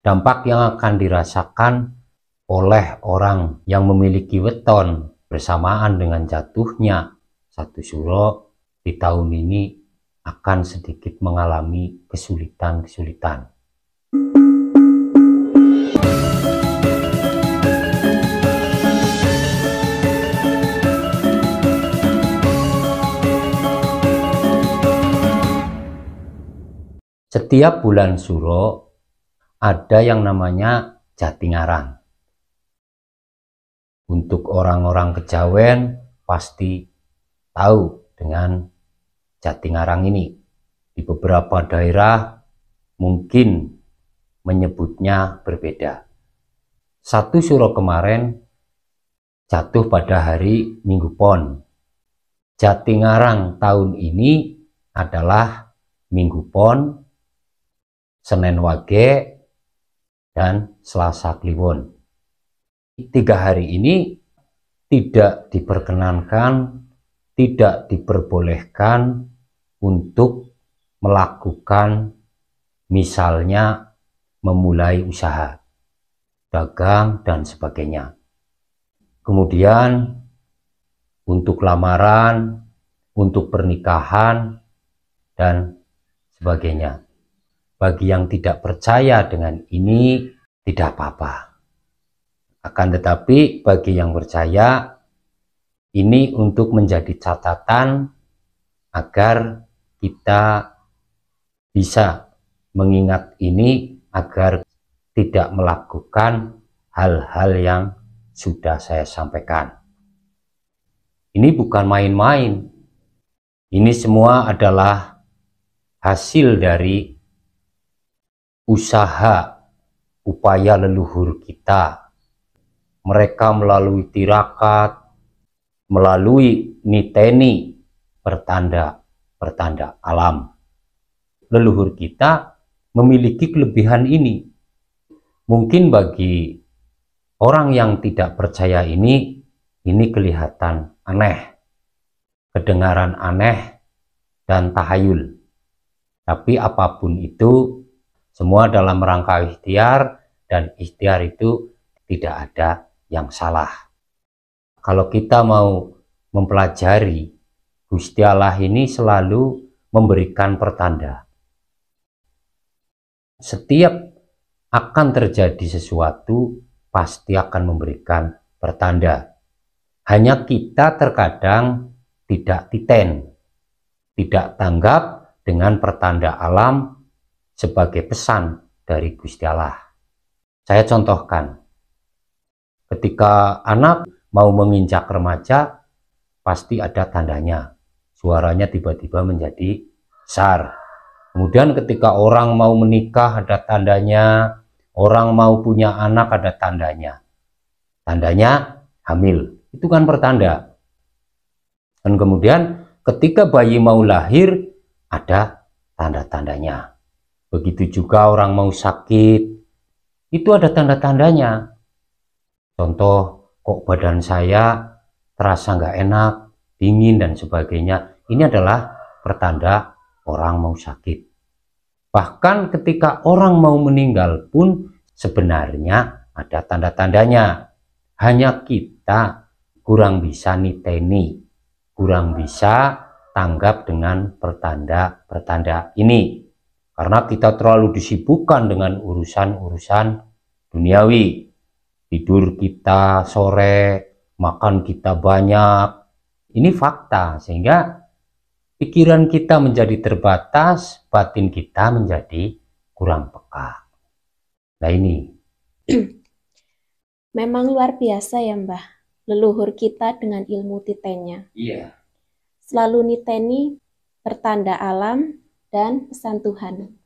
Dampak yang akan dirasakan oleh orang yang memiliki weton bersamaan dengan jatuhnya satu suro di tahun ini akan sedikit mengalami kesulitan-kesulitan. Setiap bulan suro ada yang namanya Jatingarang. Untuk orang-orang Kejawen pasti tahu dengan Jatingarang ini. Di beberapa daerah mungkin menyebutnya berbeda. Satu suro kemarin jatuh pada hari Minggu Pon. Jatingarang tahun ini adalah Minggu Pon, Senin Wage, dan Selasa Kliwon. 3 hari ini tidak diperkenankan, tidak diperbolehkan untuk melakukan misalnya memulai usaha, dagang, dan sebagainya. Kemudian untuk lamaran, untuk pernikahan, dan sebagainya. Bagi yang tidak percaya dengan ini tidak apa-apa. Akan tetapi bagi yang percaya ini untuk menjadi catatan agar kita bisa mengingat ini agar tidak melakukan hal-hal yang sudah saya sampaikan. Ini bukan main-main. Ini semua adalah hasil dari usaha, upaya leluhur kita. Mereka melalui tirakat, melalui niteni, pertanda alam. Leluhur kita memiliki kelebihan ini. Mungkin bagi orang yang tidak percaya ini kelihatan aneh, kedengaran aneh, dan tahayul. Tapi apapun itu, semua dalam rangka ikhtiar, dan ikhtiar itu tidak ada yang salah. Kalau kita mau mempelajari, Gusti Allah ini selalu memberikan pertanda. Setiap akan terjadi sesuatu, pasti akan memberikan pertanda. Hanya kita terkadang tidak titen, tidak tanggap dengan pertanda alam sebagai pesan dari Gusti Allah. Saya contohkan, ketika anak mau menginjak remaja, pasti ada tandanya. Suaranya tiba-tiba menjadi besar. Kemudian ketika orang mau menikah ada tandanya, orang mau punya anak ada tandanya. Tandanya hamil, itu kan pertanda. Dan kemudian ketika bayi mau lahir ada tanda-tandanya. Begitu juga orang mau sakit, itu ada tanda-tandanya. Contoh, kok badan saya terasa nggak enak, dingin, dan sebagainya. Ini adalah pertanda orang mau sakit. Bahkan ketika orang mau meninggal pun sebenarnya ada tanda-tandanya. Hanya kita kurang bisa niteni, kurang bisa tanggap dengan pertanda-pertanda ini. Karena kita terlalu disibukkan dengan urusan-urusan duniawi. Tidur kita sore, makan kita banyak. Ini fakta, sehingga pikiran kita menjadi terbatas, batin kita menjadi kurang peka. Nah ini. Memang luar biasa ya Mbah, leluhur kita dengan ilmu titennya. Iya. Selalu niteni pertanda alam dan pesan Tuhan.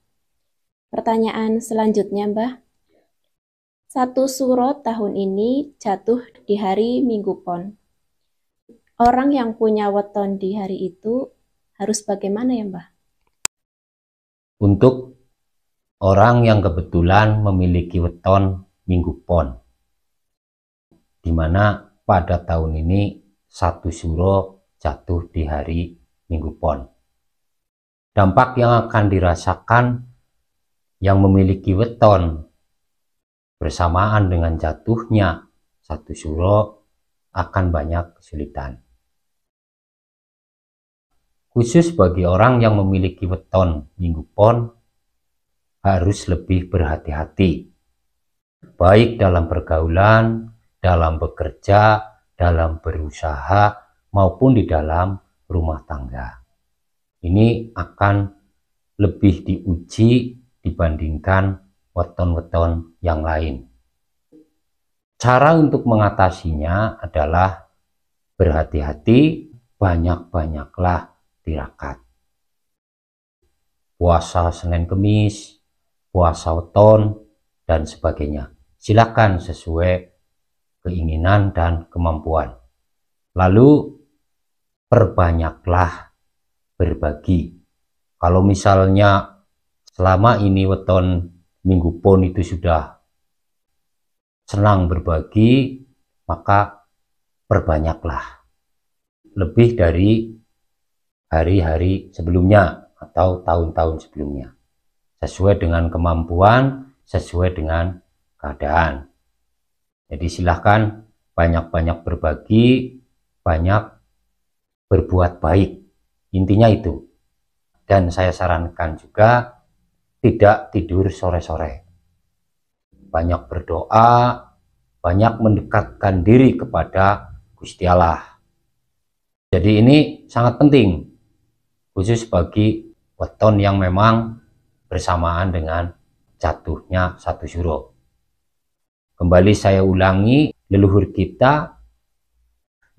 Pertanyaan selanjutnya Mbah. Satu suro tahun ini jatuh di hari Minggu Pon. Orang yang punya weton di hari itu harus bagaimana ya Mbah? Untuk orang yang kebetulan memiliki weton Minggu Pon, di mana pada tahun ini satu suro jatuh di hari Minggu Pon. Dampak yang akan dirasakan yang memiliki weton bersamaan dengan jatuhnya satu suro akan banyak kesulitan. Khusus bagi orang yang memiliki weton Minggu Pon harus lebih berhati-hati, baik dalam pergaulan, dalam bekerja, dalam berusaha, maupun di dalam rumah tangga. Ini akan lebih diuji dibandingkan weton-weton yang lain. Cara untuk mengatasinya adalah berhati-hati, banyak-banyaklah tirakat. Puasa Senin Kemis, puasa weton, dan sebagainya. Silakan sesuai keinginan dan kemampuan. Lalu perbanyaklah berbagi. Kalau misalnya selama ini weton Minggu Pon itu sudah senang berbagi, maka perbanyaklah lebih dari hari-hari sebelumnya atau tahun-tahun sebelumnya, sesuai dengan kemampuan, sesuai dengan keadaan. Jadi silahkan banyak-banyak berbagi, banyak berbuat baik, intinya itu. Dan saya sarankan juga tidak tidur sore-sore, banyak berdoa, banyak mendekatkan diri kepada Gusti Allah. Jadi ini sangat penting, khusus bagi weton yang memang bersamaan dengan jatuhnya satu suro. Kembali saya ulangi, leluhur kita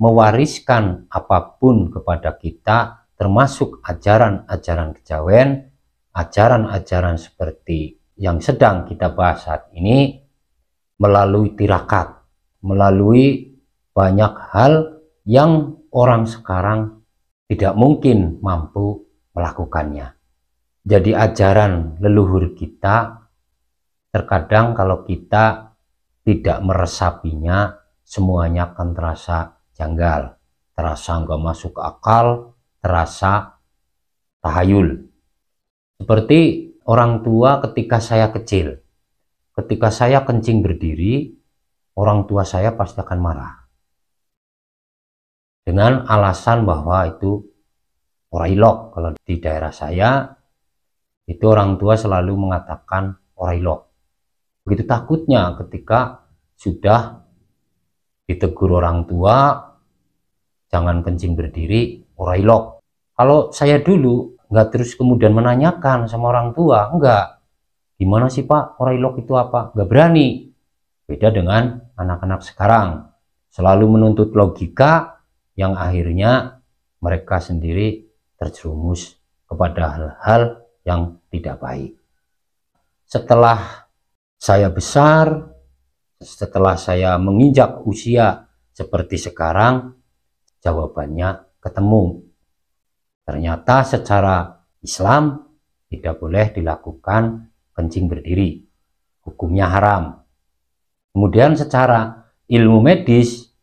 mewariskan apapun kepada kita, termasuk ajaran-ajaran kejawen, ajaran-ajaran seperti yang sedang kita bahas saat ini, melalui tirakat, melalui banyak hal yang orang sekarang tidak mungkin mampu melakukannya. Jadi ajaran leluhur kita, terkadang kalau kita tidak meresapinya, semuanya akan terasa janggal, terasa nggak masuk akal, terasa tahayul. Seperti orang tua ketika saya kecil, ketika saya kencing berdiri, orang tua saya pasti akan marah dengan alasan bahwa itu orailok. Kalau di daerah saya itu orang tua selalu mengatakan orailok. Begitu takutnya ketika sudah ditegur orang tua, jangan kencing berdiri, orailok. Kalau saya dulu nggak terus kemudian menanyakan sama orang tua, enggak, gimana sih Pak, orailok itu apa? Nggak berani. Beda dengan anak-anak sekarang, selalu menuntut logika yang akhirnya mereka sendiri terjerumus kepada hal-hal yang tidak baik. Setelah saya besar, setelah saya menginjak usia seperti sekarang, jawabannya ketemu. Ternyata secara Islam tidak boleh dilakukan kencing berdiri, hukumnya haram. Kemudian secara ilmu medis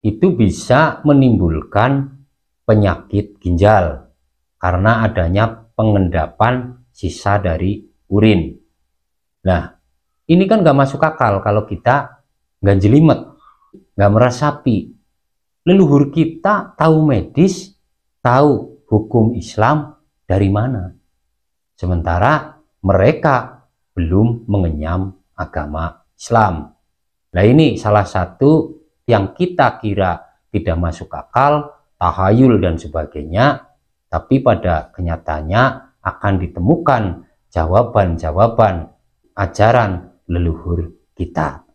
itu bisa menimbulkan penyakit ginjal karena adanya pengendapan sisa dari urin. Nah, ini kan nggak masuk akal kalau kita nggak jelimet, nggak meresapi. Leluhur kita tahu medis, tahu hukum Islam dari mana. Sementara mereka belum mengenyam agama Islam. Nah, ini salah satu yang kita kira tidak masuk akal, tahayul dan sebagainya, tapi pada kenyataannya akan ditemukan jawaban-jawaban ajaran leluhur kita.